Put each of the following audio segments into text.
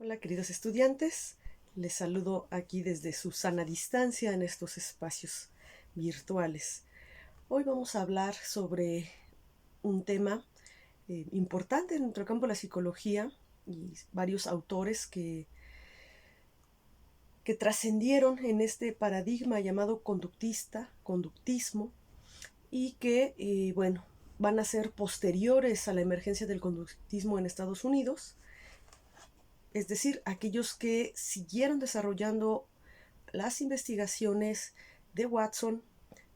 Hola queridos estudiantes, les saludo aquí desde su sana distancia en estos espacios virtuales. Hoy vamos a hablar sobre un tema importante en nuestro campo de la psicología y varios autores que trascendieron en este paradigma llamado conductismo, y que, van a ser posteriores a la emergencia del conductismo en Estados Unidos. Es decir, aquellos que siguieron desarrollando las investigaciones de Watson,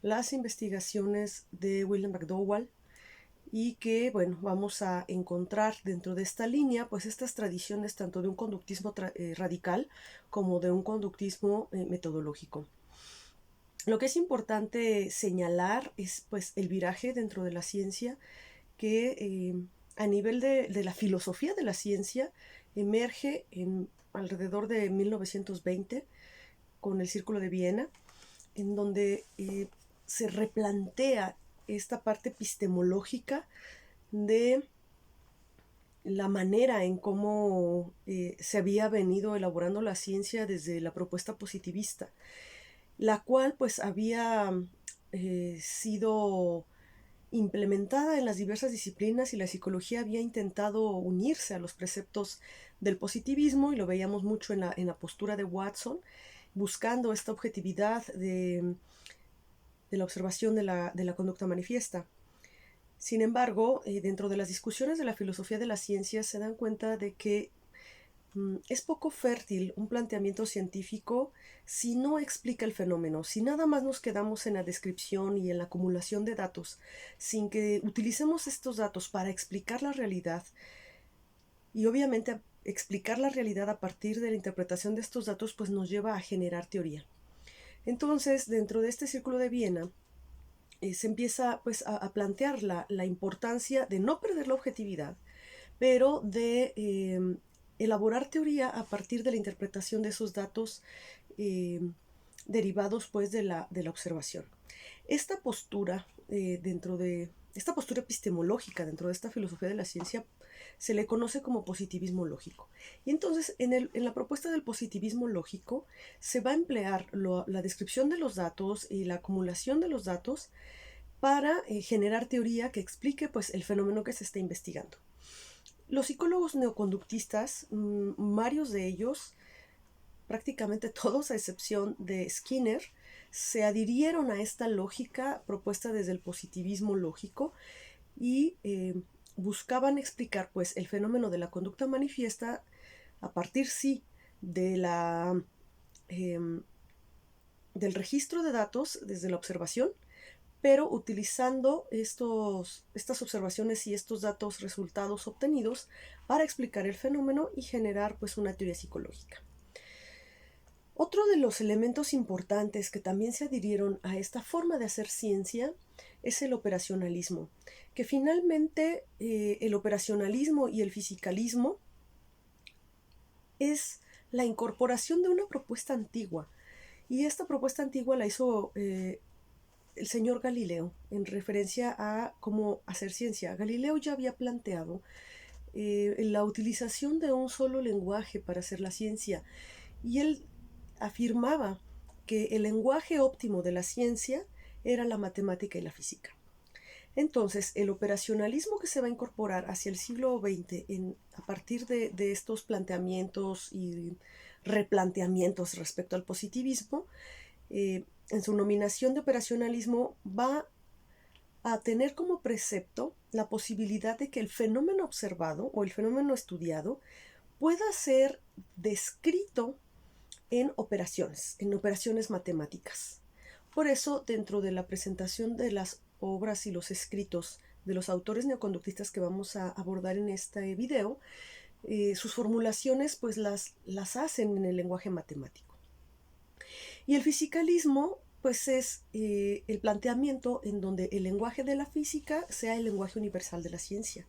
las investigaciones de William McDowell, y que, vamos a encontrar dentro de esta línea, pues estas tradiciones tanto de un conductismo radical como de un conductismo metodológico. Lo que es importante señalar es pues el viraje dentro de la ciencia que a nivel de la filosofía de la ciencia emerge en alrededor de 1920 con el Círculo de Viena, en donde se replantea esta parte epistemológica de la manera en cómo se había venido elaborando la ciencia desde la propuesta positivista, la cual pues había sido implementada en las diversas disciplinas, y la psicología había intentado unirse a los preceptos del positivismo, y lo veíamos mucho en la postura de Watson, buscando esta objetividad de la observación de la conducta manifiesta. Sin embargo, dentro de las discusiones de la filosofía de la ciencia se dan cuenta de que es poco fértil un planteamiento científico si no explica el fenómeno, si nada más nos quedamos en la descripción y en la acumulación de datos, sin que utilicemos estos datos para explicar la realidad, y obviamente explicar la realidad a partir de la interpretación de estos datos pues nos lleva a generar teoría. Entonces, dentro de este Círculo de Viena, se empieza pues a plantear la importancia de no perder la objetividad, pero de elaborar teoría a partir de la interpretación de esos datos derivados pues de la observación. Esta postura esta postura epistemológica dentro de esta filosofía de la ciencia se le conoce como positivismo lógico. Y entonces en la propuesta del positivismo lógico se va a emplear la descripción de los datos y la acumulación de los datos para generar teoría que explique pues el fenómeno que se está investigando. Los psicólogos neoconductistas, varios de ellos, prácticamente todos a excepción de Skinner, se adhirieron a esta lógica propuesta desde el positivismo lógico y buscaban explicar pues el fenómeno de la conducta manifiesta a partir sí de del registro de datos desde la observación, pero utilizando estas observaciones y estos datos resultados obtenidos para explicar el fenómeno y generar pues una teoría psicológica. Otro de los elementos importantes que también se adhirieron a esta forma de hacer ciencia es el operacionalismo, que finalmente el operacionalismo y el fisicalismo es la incorporación de una propuesta antigua, y esta propuesta antigua la hizo el señor Galileo en referencia a cómo hacer ciencia. Galileo ya había planteado la utilización de un solo lenguaje para hacer la ciencia, y él afirmaba que el lenguaje óptimo de la ciencia era la matemática y la física. Entonces, el operacionalismo que se va a incorporar hacia el siglo XX a partir de estos planteamientos y replanteamientos respecto al positivismo, en su nominación de operacionalismo va a tener como precepto la posibilidad de que el fenómeno observado o el fenómeno estudiado pueda ser descrito en operaciones matemáticas. Por eso, dentro de la presentación de las obras y los escritos de los autores neoconductistas que vamos a abordar en este video, sus formulaciones pues las hacen en el lenguaje matemático. Y el fisicalismo pues es el planteamiento en donde el lenguaje de la física sea el lenguaje universal de la ciencia.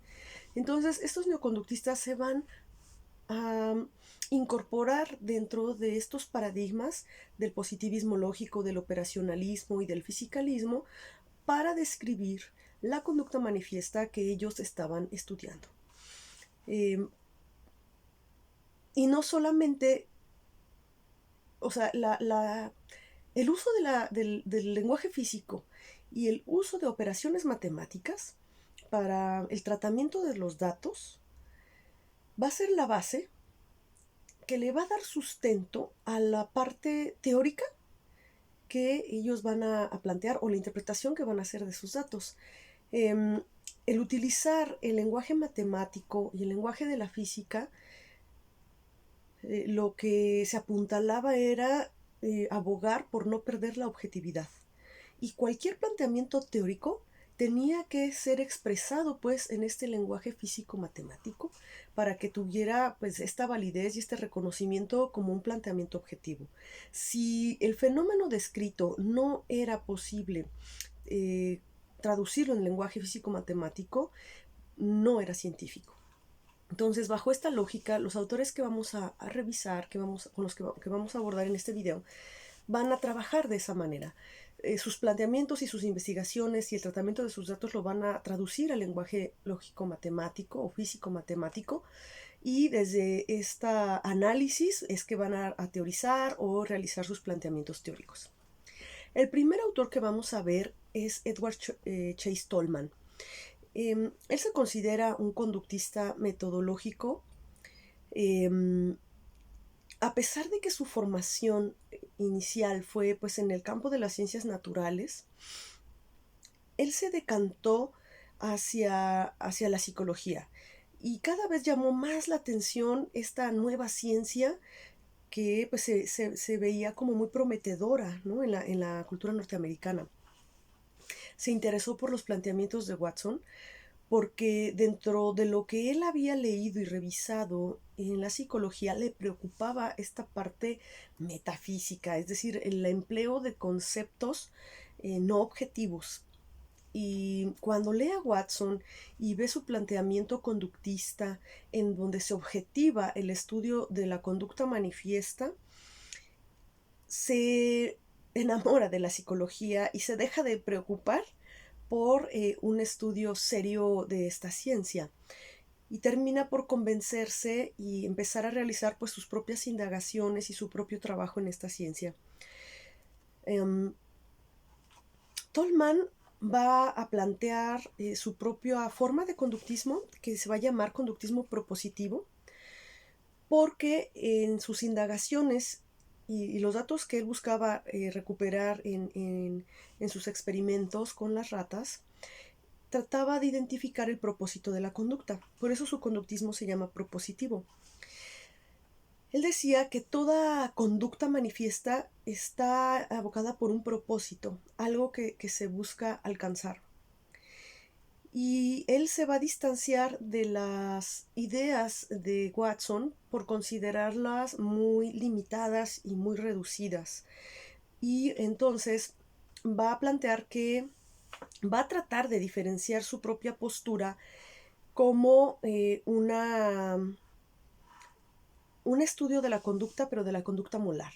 Entonces, estos neoconductistas se van a incorporar dentro de estos paradigmas del positivismo lógico, del operacionalismo y del fisicalismo para describir la conducta manifiesta que ellos estaban estudiando. Y no solamente, o sea, el uso del lenguaje físico y el uso de operaciones matemáticas para el tratamiento de los datos va a ser la base que le va a dar sustento a la parte teórica que ellos van a plantear o la interpretación que van a hacer de sus datos. El utilizar el lenguaje matemático y el lenguaje de la física, lo que se apuntalaba era abogar por no perder la objetividad. Y cualquier planteamiento teórico tenía que ser expresado pues en este lenguaje físico-matemático para que tuviera pues esta validez y este reconocimiento como un planteamiento objetivo. Si el fenómeno descrito no era posible traducirlo en lenguaje físico-matemático, no era científico. Entonces, bajo esta lógica, los autores que vamos a revisar, con los que vamos a abordar en este video, van a trabajar de esa manera. Sus planteamientos y sus investigaciones y el tratamiento de sus datos lo van a traducir al lenguaje lógico-matemático o físico-matemático, y desde este análisis es que van a teorizar o realizar sus planteamientos teóricos. El primer autor que vamos a ver es Edward Chase Tolman. Él se considera un conductista metodológico. A pesar de que su formación inicial fue pues en el campo de las ciencias naturales, él se decantó hacia la psicología y cada vez llamó más la atención esta nueva ciencia que pues, se veía como muy prometedora, ¿no? en la cultura norteamericana. Se interesó por los planteamientos de Watson porque dentro de lo que él había leído y revisado en la psicología le preocupaba esta parte metafísica, es decir, el empleo de conceptos no objetivos. Y cuando lee a Watson y ve su planteamiento conductista en donde se objetiva el estudio de la conducta manifiesta, se enamora de la psicología y se deja de preocupar por un estudio serio de esta ciencia y termina por convencerse y empezar a realizar pues sus propias indagaciones y su propio trabajo en esta ciencia. Tolman va a plantear su propia forma de conductismo que se va a llamar conductismo propositivo, porque en sus indagaciones y los datos que él buscaba recuperar en sus experimentos con las ratas, trataba de identificar el propósito de la conducta. Por eso su conductismo se llama propositivo. Él decía que toda conducta manifiesta está abocada por un propósito, algo que se busca alcanzar. Y él se va a distanciar de las ideas de Watson por considerarlas muy limitadas y muy reducidas. Y entonces va a plantear que va a tratar de diferenciar su propia postura como un estudio de la conducta, pero de la conducta molar,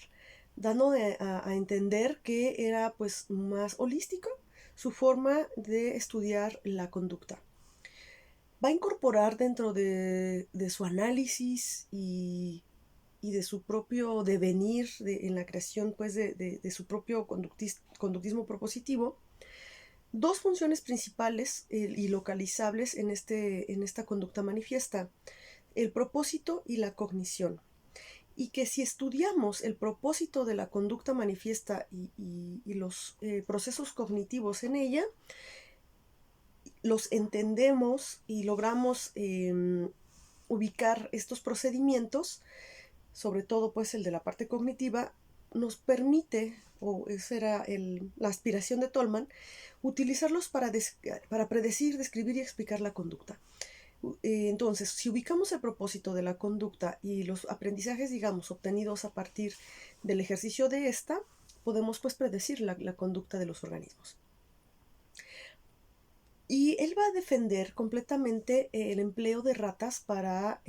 dando a entender que era pues más holístico su forma de estudiar la conducta. Va a incorporar dentro de su análisis y de su propio devenir en la creación pues, de su propio conductismo propositivo, dos funciones principales y localizables en esta conducta manifiesta: el propósito y la cognición. Y que si estudiamos el propósito de la conducta manifiesta y los procesos cognitivos en ella, los entendemos y logramos ubicar estos procedimientos, sobre todo pues el de la parte cognitiva, nos permite, o esa era la aspiración de Tolman, utilizarlos para predecir, describir y explicar la conducta. Entonces, si ubicamos el propósito de la conducta y los aprendizajes, digamos, obtenidos a partir del ejercicio de esta, podemos pues predecir la conducta de los organismos. Y él va a defender completamente el empleo de ratas para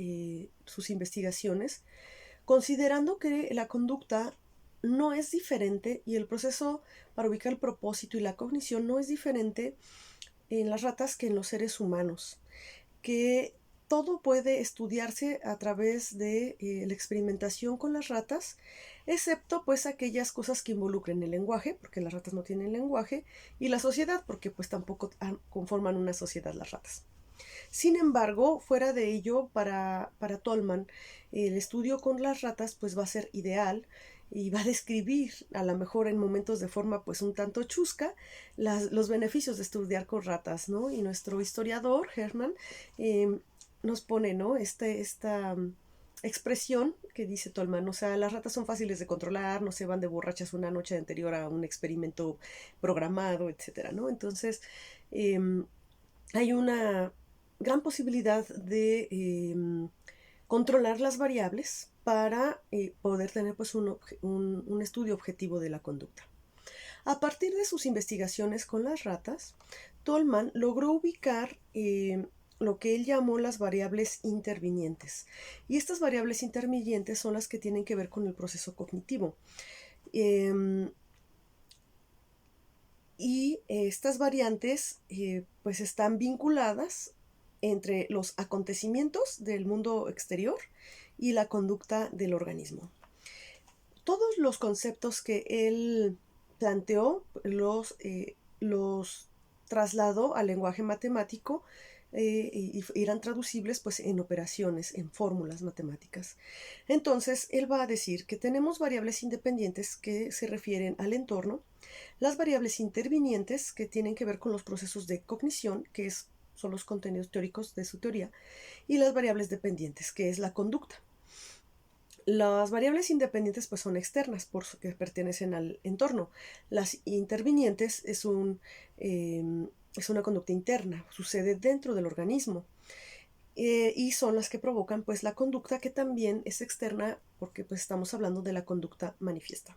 sus investigaciones, considerando que la conducta no es diferente y el proceso para ubicar el propósito y la cognición no es diferente en las ratas que en los seres humanos, que todo puede estudiarse a través de la experimentación con las ratas, excepto pues aquellas cosas que involucren el lenguaje, porque las ratas no tienen lenguaje, y la sociedad, porque pues tampoco conforman una sociedad las ratas. Sin embargo, fuera de ello, para Tolman, el estudio con las ratas pues va a ser ideal y va a describir, a lo mejor en momentos de forma pues un tanto chusca, los beneficios de estudiar con ratas, ¿no? Y nuestro historiador, Herman, nos pone, ¿no? Esta expresión que dice Tolman, o sea, las ratas son fáciles de controlar, no se van de borrachas una noche anterior a un experimento programado, etcétera, ¿no? Entonces, eh, hay una gran posibilidad de controlar las variables para poder tener pues un estudio objetivo de la conducta. A partir de sus investigaciones con las ratas, Tolman logró ubicar lo que él llamó las variables intervinientes. Y estas variables intervinientes son las que tienen que ver con el proceso cognitivo. Y estas variantes pues están vinculadas entre los acontecimientos del mundo exterior y la conducta del organismo. Todos los conceptos que él planteó los trasladó al lenguaje matemático y eran traducibles pues en operaciones, en fórmulas matemáticas. Entonces, él va a decir que tenemos variables independientes que se refieren al entorno, las variables intervinientes que tienen que ver con los procesos de cognición, son los contenidos teóricos de su teoría, y las variables dependientes, que es la conducta. Las variables independientes pues son externas porque pertenecen al entorno. Las intervinientes es una conducta interna, sucede dentro del organismo. Y son las que provocan pues la conducta que también es externa porque pues estamos hablando de la conducta manifiesta.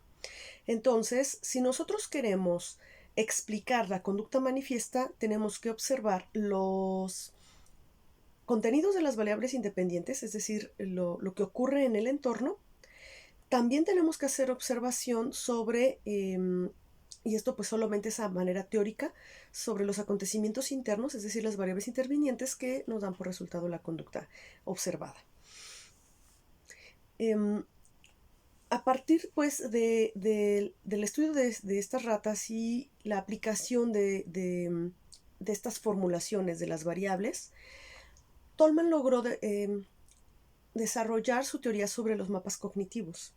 Entonces, si nosotros queremos explicar la conducta manifiesta, tenemos que observar los contenidos de las variables independientes, es decir, lo que ocurre en el entorno. También tenemos que hacer observación sobre, y esto pues solamente es a manera teórica, sobre los acontecimientos internos, es decir, las variables intervinientes que nos dan por resultado la conducta observada. A partir pues del estudio de estas ratas y la aplicación de estas formulaciones de las variables, Tolman logró desarrollar su teoría sobre los mapas cognitivos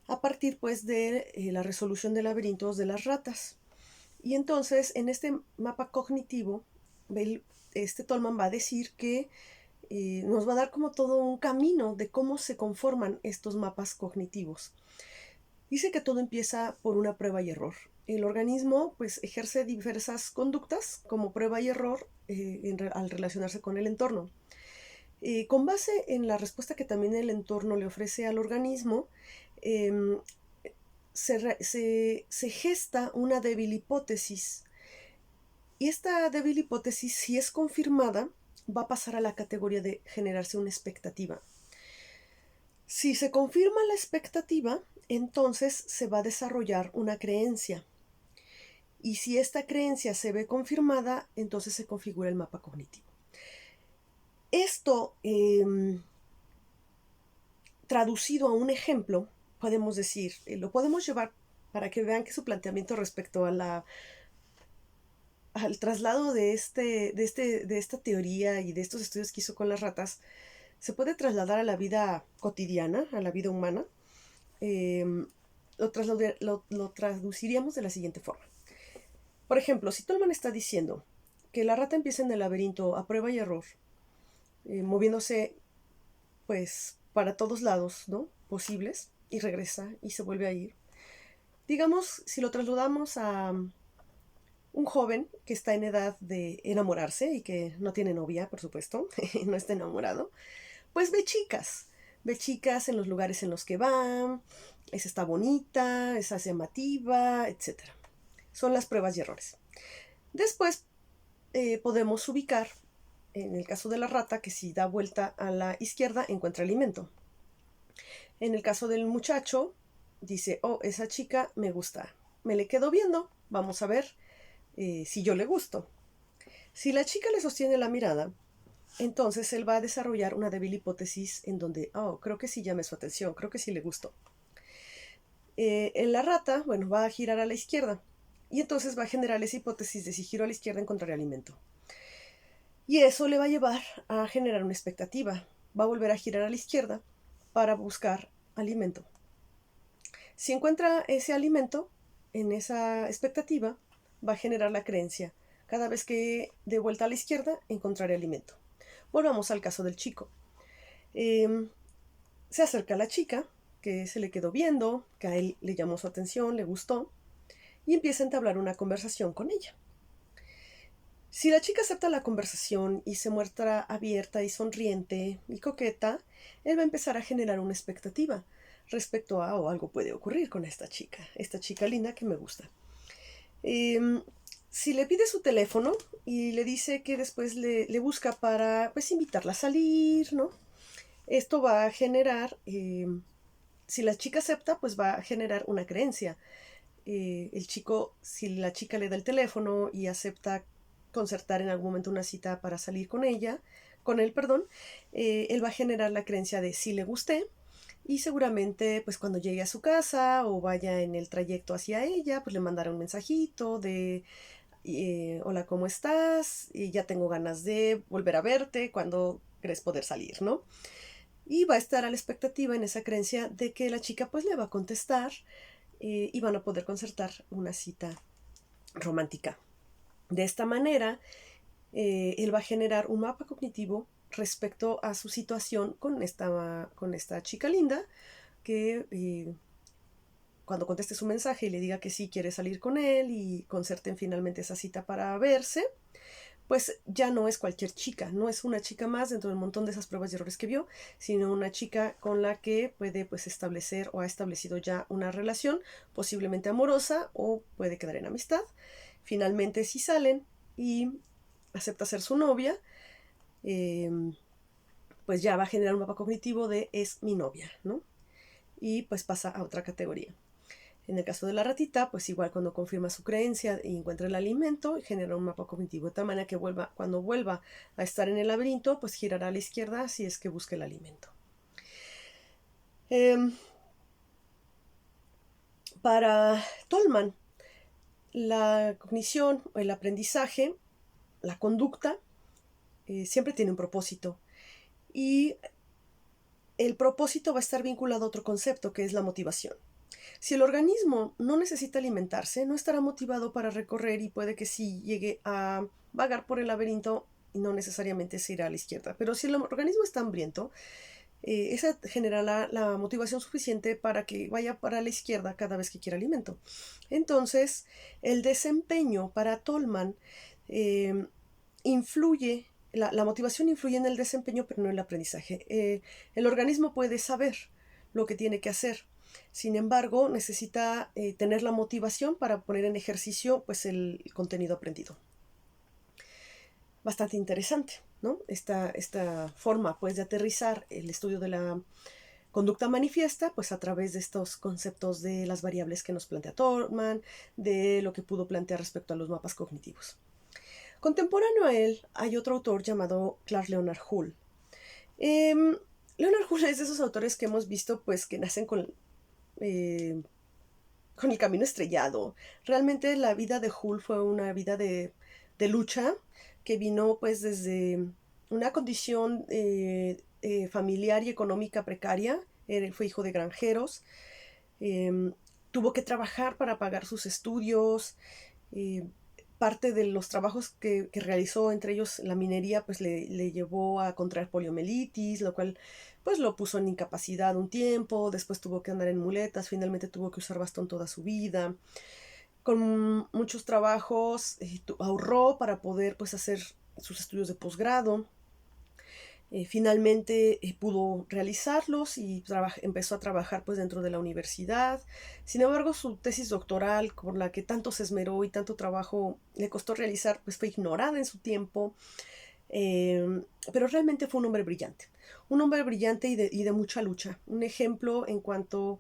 a partir pues de la resolución de laberintos de las ratas. Y entonces en este mapa cognitivo Tolman va a decir que nos va a dar como todo un camino de cómo se conforman estos mapas cognitivos. Dice que todo empieza por una prueba y error. El organismo pues ejerce diversas conductas como prueba y error al relacionarse con el entorno. Con base en la respuesta que también el entorno le ofrece al organismo, se gesta una débil hipótesis. Y esta débil hipótesis, si es confirmada, va a pasar a la categoría de generarse una expectativa. Si se confirma la expectativa, entonces se va a desarrollar una creencia. Y si esta creencia se ve confirmada, entonces se configura el mapa cognitivo. Esto, traducido a un ejemplo, podemos decir, lo podemos llevar para que vean que su planteamiento respecto a al traslado de esta teoría y de estos estudios que hizo con las ratas se puede trasladar a la vida cotidiana, a la vida humana. Lo traduciríamos de la siguiente forma. Por ejemplo, si Tolman está diciendo que la rata empieza en el laberinto a prueba y error, moviéndose pues para todos lados, ¿no?, posibles, y regresa y se vuelve a ir. Digamos, si lo trasladamos a un joven que está en edad de enamorarse y que no tiene novia, por supuesto, no está enamorado, pues ve chicas en los lugares en los que va, esa está bonita, esa es llamativa, etc. Son las pruebas y errores. Después podemos ubicar, en el caso de la rata, que si da vuelta a la izquierda encuentra alimento. En el caso del muchacho, dice, oh, esa chica me gusta, me le quedo viendo, vamos a ver si yo le gusto. Si la chica le sostiene la mirada, entonces él va a desarrollar una débil hipótesis en donde, oh, creo que sí llame su atención, creo que sí le gustó. En la rata, bueno, va a girar a la izquierda y entonces va a generar esa hipótesis de si giro a la izquierda encontraré alimento. Y eso le va a llevar a generar una expectativa. Va a volver a girar a la izquierda para buscar alimento. Si encuentra ese alimento en esa expectativa, va a generar la creencia. Cada vez que de vuelta a la izquierda, encontraré alimento. Volvamos al caso del chico. Se acerca a la chica, que se le quedó viendo, que a él le llamó su atención, le gustó, y empieza a entablar una conversación con ella. Si la chica acepta la conversación y se muestra abierta y sonriente y coqueta, él va a empezar a generar una expectativa respecto a algo puede ocurrir con esta chica linda que me gusta. Si le pide su teléfono y le dice que después le busca para pues invitarla a salir, ¿no? Esto va a generar, si la chica acepta, pues va a generar una creencia. El chico, si la chica le da el teléfono y acepta concertar en algún momento una cita para salir con él, él va a generar la creencia de si le gusté y seguramente pues cuando llegue a su casa o vaya en el trayecto hacia ella, pues le mandará un mensajito de hola, ¿cómo estás? Y ya tengo ganas de volver a verte, cuando crees poder salir, ¿no? Y va a estar a la expectativa en esa creencia de que la chica pues le va a contestar y van a poder concertar una cita romántica. De esta manera, él va a generar un mapa cognitivo respecto a su situación con esta chica linda que cuando conteste su mensaje y le diga que sí quiere salir con él y concerten finalmente esa cita para verse, pues ya no es cualquier chica, no es una chica más dentro del montón de esas pruebas y errores que vio, sino una chica con la que puede pues establecer o ha establecido ya una relación, posiblemente amorosa o puede quedar en amistad. Finalmente si salen y acepta ser su novia, pues ya va a generar un mapa cognitivo de es mi novia, ¿no? Y pues pasa a otra categoría. En el caso de la ratita, pues igual cuando confirma su creencia y encuentra el alimento, genera un mapa cognitivo de tal manera que cuando vuelva a estar en el laberinto, pues girará a la izquierda si es que busca el alimento. Para Tolman, la cognición, el aprendizaje, la conducta, siempre tiene un propósito. Y el propósito va a estar vinculado a otro concepto, que es la motivación. Si el organismo no necesita alimentarse, no estará motivado para recorrer y puede que sí llegue a vagar por el laberinto y no necesariamente se irá a la izquierda. Pero si el organismo está hambriento, esa generará la motivación suficiente para que vaya para la izquierda cada vez que quiera alimento. Entonces, el desempeño para Tolman influye, la motivación influye en el desempeño, pero no en el aprendizaje. El organismo puede saber lo que tiene que hacer. Sin embargo, necesita tener la motivación para poner en ejercicio pues, el contenido aprendido. Bastante interesante, ¿no? Esta forma pues, de aterrizar el estudio de la conducta manifiesta pues, a través de estos conceptos de las variables que nos plantea Tolman, de lo que pudo plantear respecto a los mapas cognitivos. Contemporáneo a él hay otro autor llamado Clark Leonard Hull. Leonard Hull es de esos autores que hemos visto pues, que nacen con el camino estrellado. Realmente la vida de Hull fue una vida de lucha que vino pues desde una condición familiar y económica precaria. Fue hijo de granjeros. Tuvo que trabajar para pagar sus estudios. Parte de los trabajos que realizó, entre ellos la minería, pues le llevó a contraer poliomielitis, lo cual pues lo puso en incapacidad un tiempo, después tuvo que andar en muletas, finalmente tuvo que usar bastón toda su vida. Con muchos trabajos ahorró para poder pues hacer sus estudios de posgrado. Finalmente pudo realizarlos y empezó a trabajar pues dentro de la universidad. Sin embargo, su tesis doctoral, por la que tanto se esmeró y tanto trabajo le costó realizar, pues fue ignorada en su tiempo. Pero realmente fue un hombre brillante y de mucha lucha. Un ejemplo en cuanto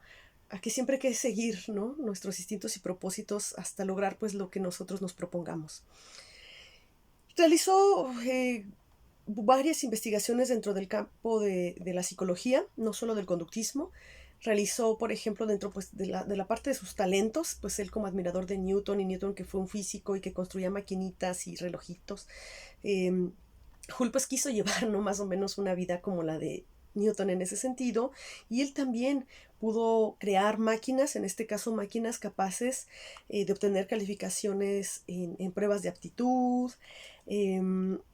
a que siempre hay que seguir, ¿no?, nuestros instintos y propósitos hasta lograr pues lo que nosotros nos propongamos. Realizó varias investigaciones dentro del campo de la psicología, no solo del conductismo. Realizó, por ejemplo, dentro pues, de la parte de sus talentos, pues él como admirador de Newton, y Newton que fue un físico y que construía maquinitas y relojitos. Hull pues quiso llevar, ¿no?, más o menos una vida como la de Newton en ese sentido, y él también pudo crear máquinas, en este caso máquinas capaces de obtener calificaciones en pruebas de aptitud,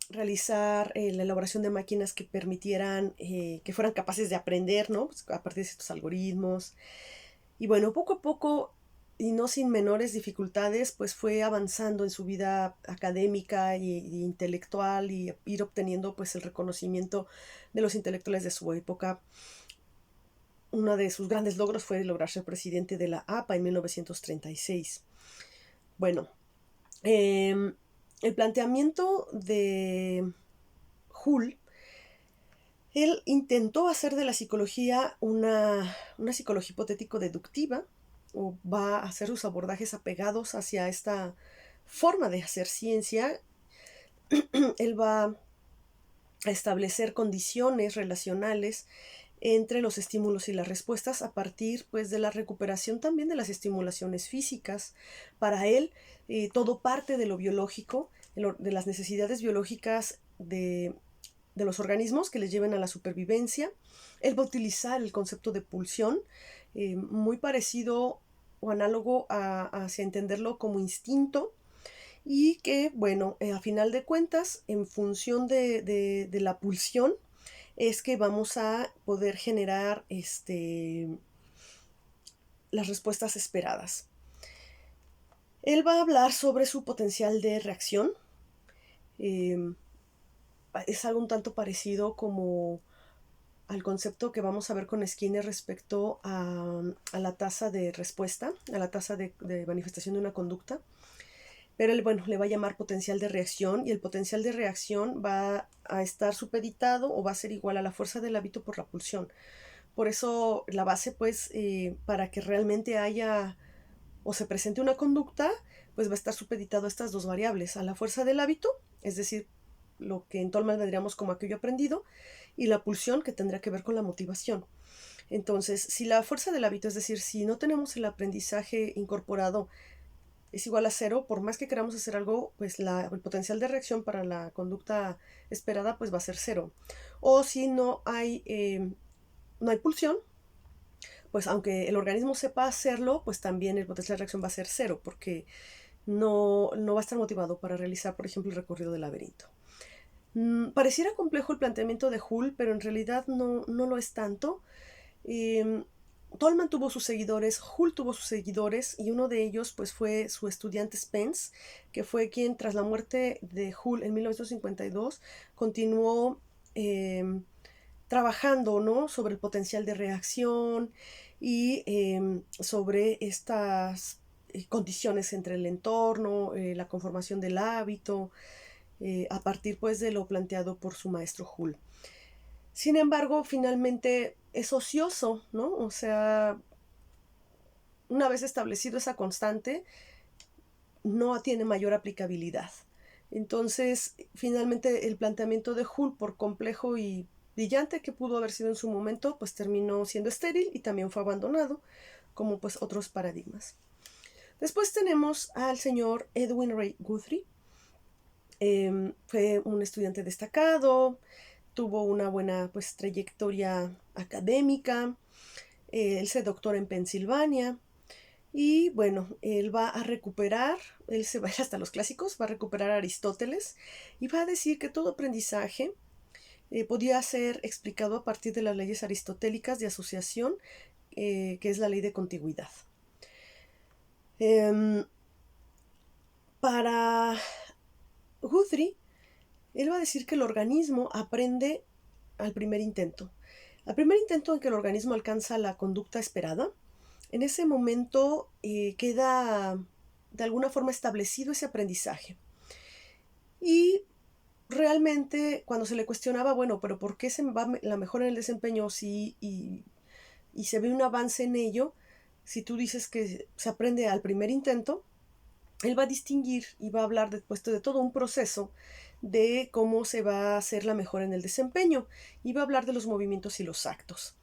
realizar la elaboración de máquinas que permitieran, que fueran capaces de aprender, ¿no?, pues, a partir de ciertos algoritmos. Y bueno, poco a poco, y no sin menores dificultades, pues fue avanzando en su vida académica y intelectual, y ir obteniendo pues el reconocimiento de los intelectuales de su época. Uno de sus grandes logros fue lograr ser presidente de la APA en 1936. Bueno, el planteamiento de Hull, él intentó hacer de la psicología una psicología hipotético-deductiva, o va a hacer sus abordajes apegados hacia esta forma de hacer ciencia. Él va a establecer condiciones relacionales entre los estímulos y las respuestas a partir pues de la recuperación también de las estimulaciones físicas. Para él, todo parte de lo biológico, de las necesidades biológicas de los organismos que les lleven a la supervivencia. Él va a utilizar el concepto de pulsión, muy parecido o análogo hacia entenderlo como instinto, y que, bueno, a final de cuentas, en función de la pulsión, es que vamos a poder generar las respuestas esperadas. Él va a hablar sobre su potencial de reacción. Es algo un tanto parecido como al concepto que vamos a ver con Skinner respecto a la tasa de respuesta, a la tasa de manifestación de una conducta. Pero él, bueno, le va a llamar potencial de reacción, y el potencial de reacción va a estar supeditado o va a ser igual a la fuerza del hábito por la pulsión. Por eso la base, pues, para que realmente haya o se presente una conducta, pues va a estar supeditado a estas dos variables, a la fuerza del hábito, es decir, lo que en Tolman vendríamos como aquello aprendido, y la pulsión, que tendrá que ver con la motivación. Entonces, si la fuerza del hábito, es decir, si no tenemos el aprendizaje incorporado, es igual a cero, por más que queramos hacer algo, pues el potencial de reacción para la conducta esperada pues va a ser cero. O si no hay pulsión, pues aunque el organismo sepa hacerlo, pues también el potencial de reacción va a ser cero, porque no va a estar motivado para realizar, por ejemplo, el recorrido del laberinto. Pareciera complejo el planteamiento de Hull, pero en realidad no lo es tanto. Tolman tuvo sus seguidores, Hull tuvo sus seguidores, y uno de ellos pues fue su estudiante Spence, que fue quien tras la muerte de Hull en 1952 continuó trabajando, ¿no?, sobre el potencial de reacción y sobre estas condiciones entre el entorno, la conformación del hábito, a partir pues de lo planteado por su maestro Hull. Sin embargo, finalmente es ocioso, ¿no? O sea, una vez establecido esa constante, no tiene mayor aplicabilidad. Entonces, finalmente el planteamiento de Hull, por complejo y brillante que pudo haber sido en su momento, pues terminó siendo estéril y también fue abandonado, como pues otros paradigmas. Después tenemos al señor Edwin Ray Guthrie. Fue un estudiante destacado, tuvo una buena pues trayectoria académica, él se doctora en Pensilvania, y bueno, él va a recuperar, él se va a ir hasta los clásicos, va a recuperar a Aristóteles, y va a decir que todo aprendizaje podía ser explicado a partir de las leyes aristotélicas de asociación, que es la ley de contigüidad. Para Guthrie, él va a decir que el organismo aprende al primer intento. Al primer intento en que el organismo alcanza la conducta esperada, en ese momento queda de alguna forma establecido ese aprendizaje. Y realmente cuando se le cuestionaba, bueno, pero ¿por qué se va la mejora en el desempeño y se ve un avance en ello? Si tú dices que se aprende al primer intento, él va a distinguir y va a hablar después de todo un proceso de cómo se va a hacer la mejora en el desempeño y va a hablar de los movimientos y los actos.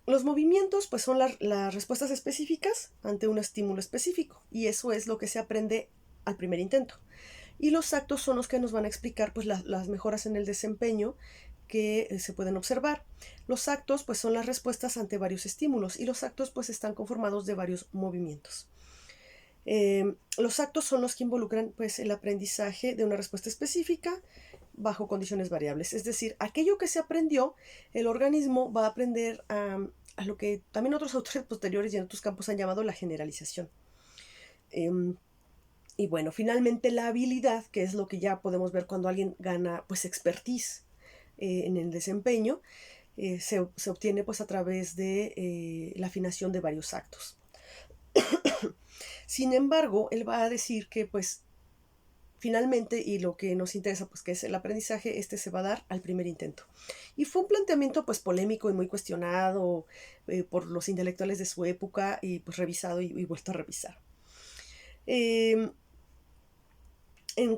Los movimientos pues son las respuestas específicas ante un estímulo específico y eso es lo que se aprende al primer intento. Y los actos son los que nos van a explicar pues las mejoras en el desempeño que se pueden observar. Los actos pues son las respuestas ante varios estímulos y los actos pues están conformados de varios movimientos. Los actos son los que involucran pues el aprendizaje de una respuesta específica bajo condiciones variables. Es decir, aquello que se aprendió, el organismo va a aprender a lo que también otros autores posteriores y en otros campos han llamado la generalización. Y bueno, finalmente la habilidad, que es lo que ya podemos ver cuando alguien gana pues expertise en el desempeño, se obtiene pues a través de la afinación de varios actos. Sin embargo, él va a decir que pues finalmente, y lo que nos interesa, pues que es el aprendizaje, se va a dar al primer intento. Y fue un planteamiento pues polémico y muy cuestionado por los intelectuales de su época y pues revisado y vuelto a revisar. En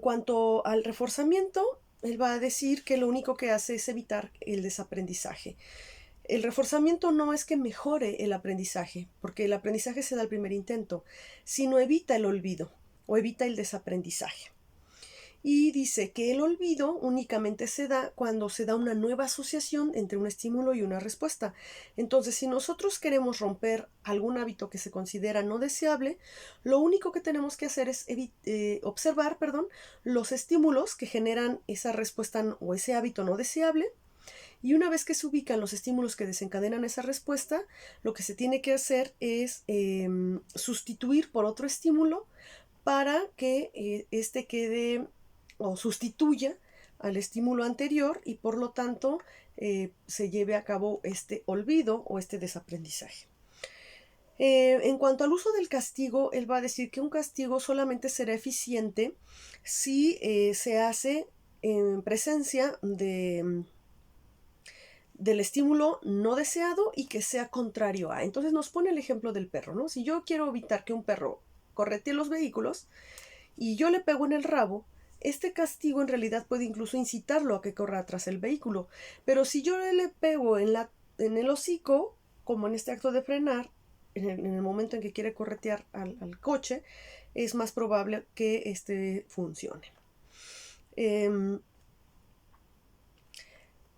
cuanto al reforzamiento, él va a decir que lo único que hace es evitar el desaprendizaje. El reforzamiento no es que mejore el aprendizaje, porque el aprendizaje se da al primer intento, sino evita el olvido o evita el desaprendizaje. Y dice que el olvido únicamente se da cuando se da una nueva asociación entre un estímulo y una respuesta. Entonces, si nosotros queremos romper algún hábito que se considera no deseable, lo único que tenemos que hacer es observar los estímulos que generan esa respuesta o ese hábito no deseable. Y una vez que se ubican los estímulos que desencadenan esa respuesta, lo que se tiene que hacer es sustituir por otro estímulo para que quede o sustituya al estímulo anterior y por lo tanto se lleve a cabo este olvido o este desaprendizaje. En cuanto al uso del castigo, él va a decir que un castigo solamente será eficiente si se hace en presencia del estímulo no deseado y que sea contrario a. Entonces nos pone el ejemplo del perro, ¿no? Si yo quiero evitar que un perro corretee los vehículos y yo le pego en el rabo, este castigo en realidad puede incluso incitarlo a que corra tras el vehículo. Pero si yo le pego en el hocico, como en este acto de frenar, en el momento en que quiere corretear al coche, es más probable que funcione.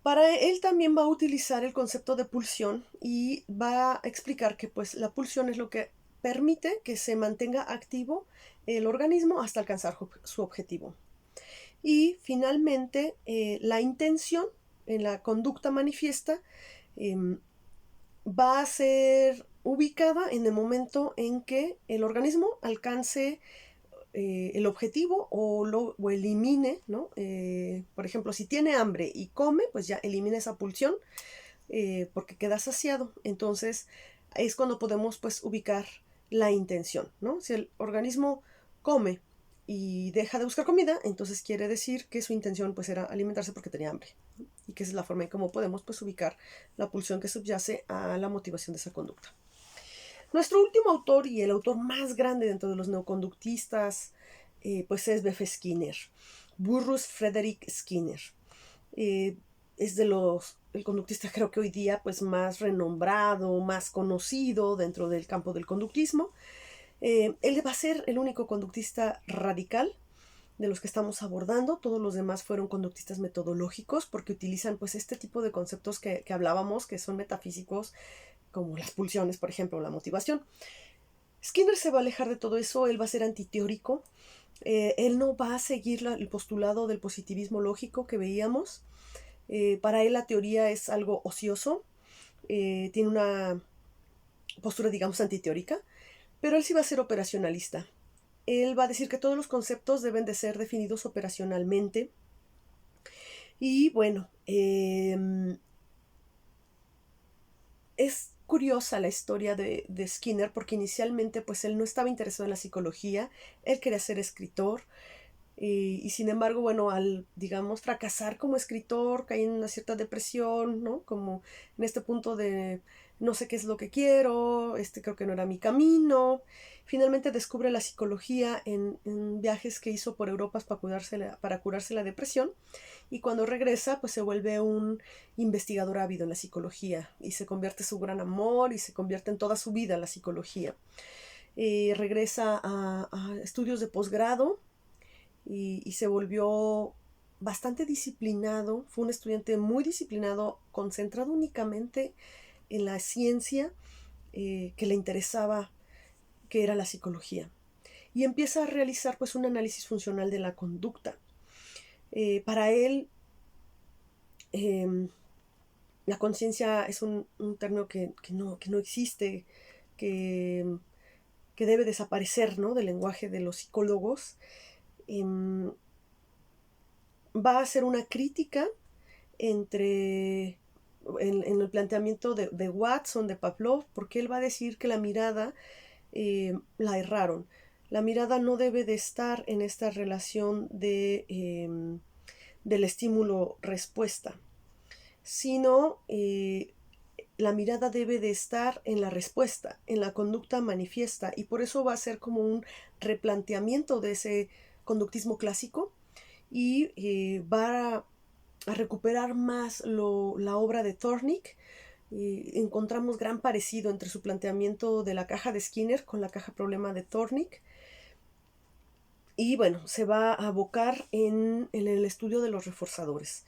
Para él también va a utilizar el concepto de pulsión y va a explicar que pues la pulsión es lo que permite que se mantenga activo el organismo hasta alcanzar su objetivo. Y finalmente, la intención en la conducta manifiesta va a ser ubicada en el momento en que el organismo alcance el objetivo o elimine, ¿no? Por ejemplo, si tiene hambre y come, pues ya elimina esa pulsión porque queda saciado. Entonces es cuando podemos pues ubicar la intención, ¿no? Si el organismo come y deja de buscar comida, entonces quiere decir que su intención pues era alimentarse porque tenía hambre, ¿no? Y que esa es la forma en cómo podemos pues ubicar la pulsión que subyace a la motivación de esa conducta. Nuestro último autor y el autor más grande dentro de los neoconductistas pues es B.F. Skinner, Burrus Frederick Skinner. Es el conductista creo que hoy día pues más renombrado, más conocido dentro del campo del conductismo. Él va a ser el único conductista radical de los que estamos abordando. Todos los demás fueron conductistas metodológicos porque utilizan pues este tipo de conceptos que hablábamos, que son metafísicos, como las pulsiones, por ejemplo, la motivación. Skinner se va a alejar de todo eso, él va a ser antiteórico, él no va a seguir el postulado del positivismo lógico que veíamos. Para él la teoría es algo ocioso, tiene una postura, digamos, antiteórica, pero él sí va a ser operacionalista. Él va a decir que todos los conceptos deben de ser definidos operacionalmente. Y bueno, es curiosa la historia de Skinner porque inicialmente pues él no estaba interesado en la psicología, él quería ser escritor, Y sin embargo, bueno, al, digamos, fracasar como escritor, caí en una cierta depresión, ¿no? Como en este punto de no sé qué es lo que quiero, creo que no era mi camino. Finalmente descubre la psicología en viajes que hizo por Europa para curarse la depresión, y cuando regresa pues se vuelve un investigador ávido en la psicología y se convierte en su gran amor y se convierte en toda su vida en la psicología. Regresa a estudios de posgrado y se volvió bastante disciplinado, fue un estudiante muy disciplinado, concentrado únicamente en la ciencia que le interesaba, que era la psicología. Y empieza a realizar pues un análisis funcional de la conducta. Para él, eh, la conciencia es un término que no existe, que, que debe desaparecer, ¿no?, del lenguaje de los psicólogos. Eh, Va a hacer una crítica entre en el planteamiento de Watson, de Pavlov, porque él va a decir que la mirada la erraron. La mirada no debe de estar en esta relación del estímulo-respuesta, sino la mirada debe de estar en la respuesta, en la conducta manifiesta, y por eso va a ser como un replanteamiento de ese conductismo clásico y va a recuperar más la obra de Thorndike. Encontramos gran parecido entre su planteamiento de la caja de Skinner con la caja problema de Thorndike. Y bueno, se va a abocar en el estudio de los reforzadores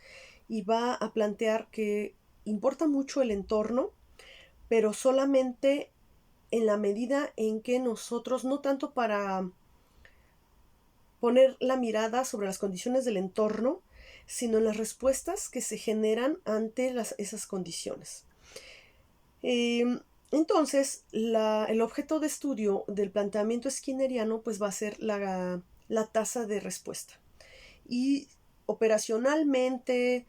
y va a plantear que importa mucho el entorno, pero solamente en la medida en que nosotros, no tanto para poner la mirada sobre las condiciones del entorno, sino en las respuestas que se generan ante esas condiciones. Entonces, el objeto de estudio del planteamiento skinneriano pues va a ser la tasa de respuesta. Y operacionalmente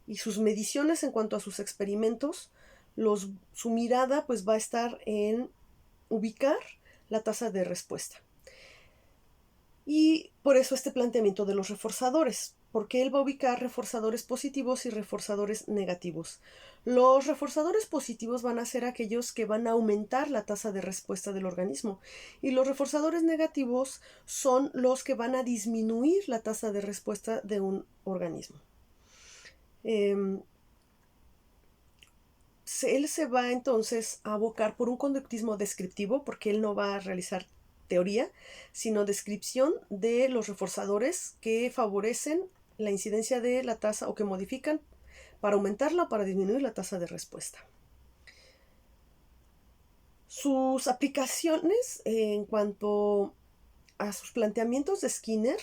y sus mediciones en cuanto a sus experimentos, su mirada pues va a estar en ubicar la tasa de respuesta. Y por eso este planteamiento de los reforzadores, porque él va a ubicar reforzadores positivos y reforzadores negativos. Los reforzadores positivos van a ser aquellos que van a aumentar la tasa de respuesta del organismo, y los reforzadores negativos son los que van a disminuir la tasa de respuesta de un organismo. Él se va entonces a abocar por un conductismo descriptivo, porque él no va a realizar teoría, sino descripción de los reforzadores que favorecen la incidencia de la tasa o que modifican para aumentarla o para disminuir la tasa de respuesta. Sus aplicaciones en cuanto a sus planteamientos de Skinner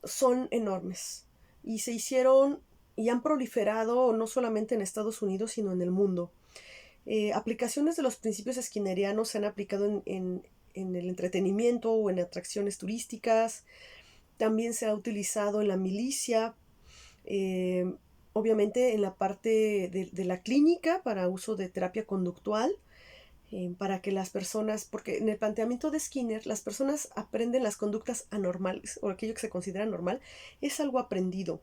son enormes y se hicieron y han proliferado no solamente en Estados Unidos, sino en el mundo. Aplicaciones de los principios skinnerianos se han aplicado en el entretenimiento o en atracciones turísticas. También se ha utilizado en la milicia, obviamente en la parte de la clínica para uso de terapia conductual, para que las personas, porque en el planteamiento de Skinner las personas aprenden las conductas anormales o aquello que se considera normal, es algo aprendido.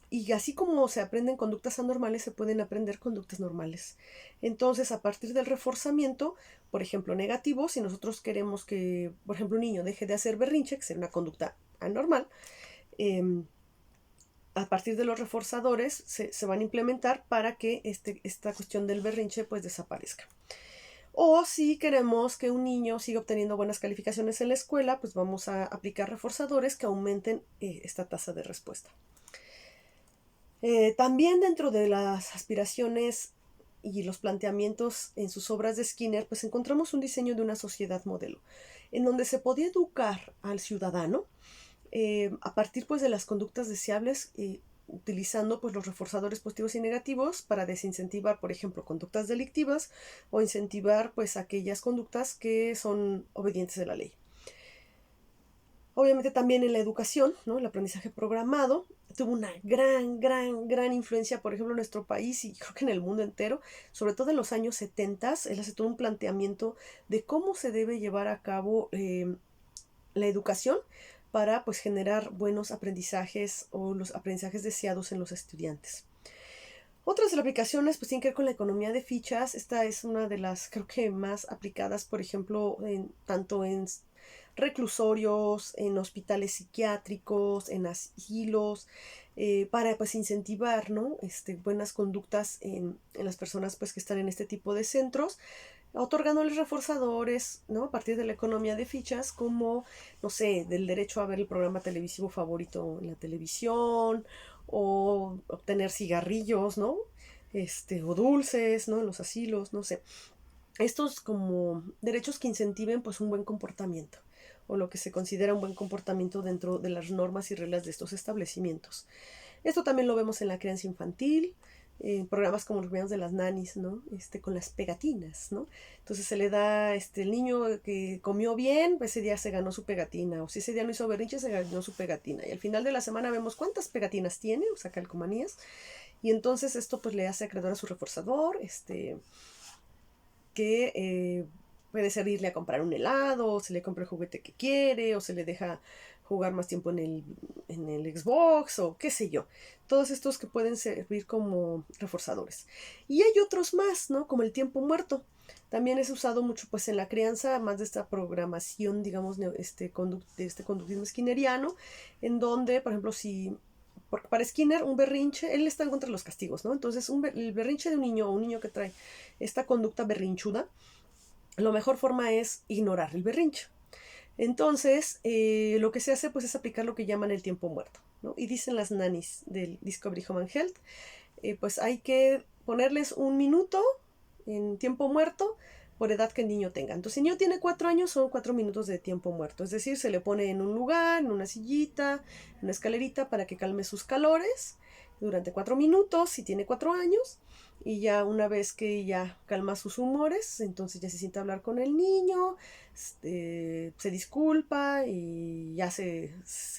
Y así como se aprenden conductas anormales, se pueden aprender conductas normales. Entonces, a partir del reforzamiento, por ejemplo, negativo, si nosotros queremos que, por ejemplo, un niño deje de hacer berrinche, que sería una conducta anormal, a partir de los reforzadores se van a implementar para que esta cuestión del berrinche pues desaparezca. O si queremos que un niño siga obteniendo buenas calificaciones en la escuela, pues vamos a aplicar reforzadores que aumenten esta tasa de respuesta. También dentro de las aspiraciones y los planteamientos en sus obras de Skinner, pues encontramos un diseño de una sociedad modelo, en donde se podía educar al ciudadano a partir pues de las conductas deseables, utilizando pues los reforzadores positivos y negativos para desincentivar, por ejemplo, conductas delictivas o incentivar pues aquellas conductas que son obedientes a la ley. Obviamente también en la educación, ¿no? El aprendizaje programado tuvo una gran influencia, por ejemplo, en nuestro país y creo que en el mundo entero, sobre todo en los años 70. Él hace todo un planteamiento de cómo se debe llevar a cabo la educación para pues generar buenos aprendizajes o los aprendizajes deseados en los estudiantes. Otras de las aplicaciones pues tienen que ver con la economía de fichas. Esta es una de las creo que más aplicadas, por ejemplo, tanto en reclusorios, en hospitales psiquiátricos, en asilos, para pues incentivar, ¿no? Buenas conductas en las personas pues que están en este tipo de centros, otorgándoles reforzadores, ¿no? A partir de la economía de fichas, como, no sé, del derecho a ver el programa televisivo favorito en la televisión, o obtener cigarrillos, ¿no? O dulces, ¿no? En los asilos, no sé. Estos como derechos que incentiven pues un buen comportamiento, o lo que se considera un buen comportamiento dentro de las normas y reglas de estos establecimientos. Esto también lo vemos en la crianza infantil, programas como los que vemos de las nanis, ¿no? Con las pegatinas, ¿no? Entonces se le da, el niño que comió bien, pues ese día se ganó su pegatina, o si ese día no hizo berrinche, se ganó su pegatina. Y al final de la semana vemos cuántas pegatinas tiene, o sea, calcomanías, y entonces esto pues le hace acreedor a su reforzador, que puede ser irle a comprar un helado, o se le compra el juguete que quiere, o se le deja jugar más tiempo en el Xbox, o qué sé yo. Todos estos que pueden servir como reforzadores. Y hay otros más, ¿no? Como el tiempo muerto. También es usado mucho pues en la crianza, más de esta programación, digamos, de este conductismo skinneriano, en donde, por ejemplo, si porque para Skinner un berrinche, él está en contra de los castigos, ¿no? Entonces el berrinche de un niño o un niño que trae esta conducta berrinchuda, la mejor forma es ignorar el berrinche. Entonces, lo que se hace pues es aplicar lo que llaman el tiempo muerto, ¿no? Y dicen las nannies del Discovery Home and Health, pues hay que ponerles 1 minuto en tiempo muerto por edad que el niño tenga. Entonces, si el niño tiene 4 años, son 4 minutos de tiempo muerto. Es decir, se le pone en un lugar, en una sillita, en una escalerita para que calme sus calores durante 4 minutos, si tiene 4 años. Y ya una vez que ya calma sus humores, entonces ya se siente a hablar con el niño, se disculpa y ya se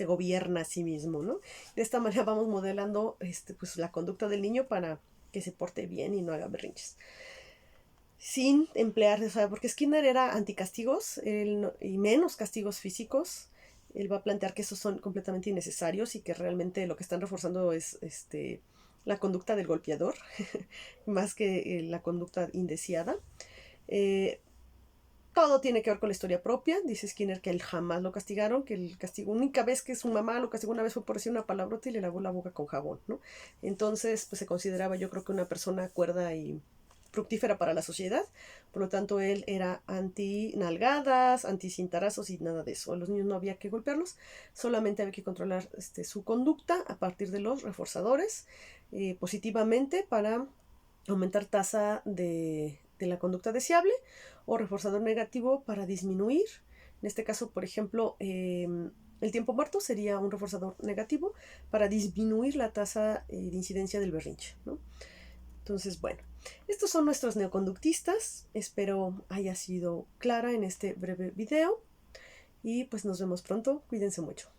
gobierna a sí mismo, ¿no? De esta manera vamos modelando pues, la conducta del niño para que se porte bien y no haga berrinches. Sin emplear, o sea, porque Skinner era anticastigos y menos castigos físicos. Él va a plantear que esos son completamente innecesarios y que realmente lo que están reforzando es la conducta del golpeador, más que la conducta indeseada. Todo tiene que ver con la historia propia. Dice Skinner que él jamás lo castigaron, que el castigo, única vez que su mamá lo castigó una vez fue por decir una palabrota y le lavó la boca con jabón, ¿no? Entonces, pues se consideraba, yo creo, que una persona cuerda y fructífera para la sociedad. Por lo tanto, él era anti-nalgadas, anti-cintarazos y nada de eso. A los niños no había que golpearlos, solamente había que controlar su conducta a partir de los reforzadores positivamente para aumentar tasa de la conducta deseable, o reforzador negativo para disminuir. En este caso, por ejemplo, el tiempo muerto sería un reforzador negativo para disminuir la tasa de incidencia del berrinche, ¿no? Entonces, bueno, estos son nuestros neoconductistas. Espero haya sido clara en este breve video y pues nos vemos pronto. Cuídense mucho.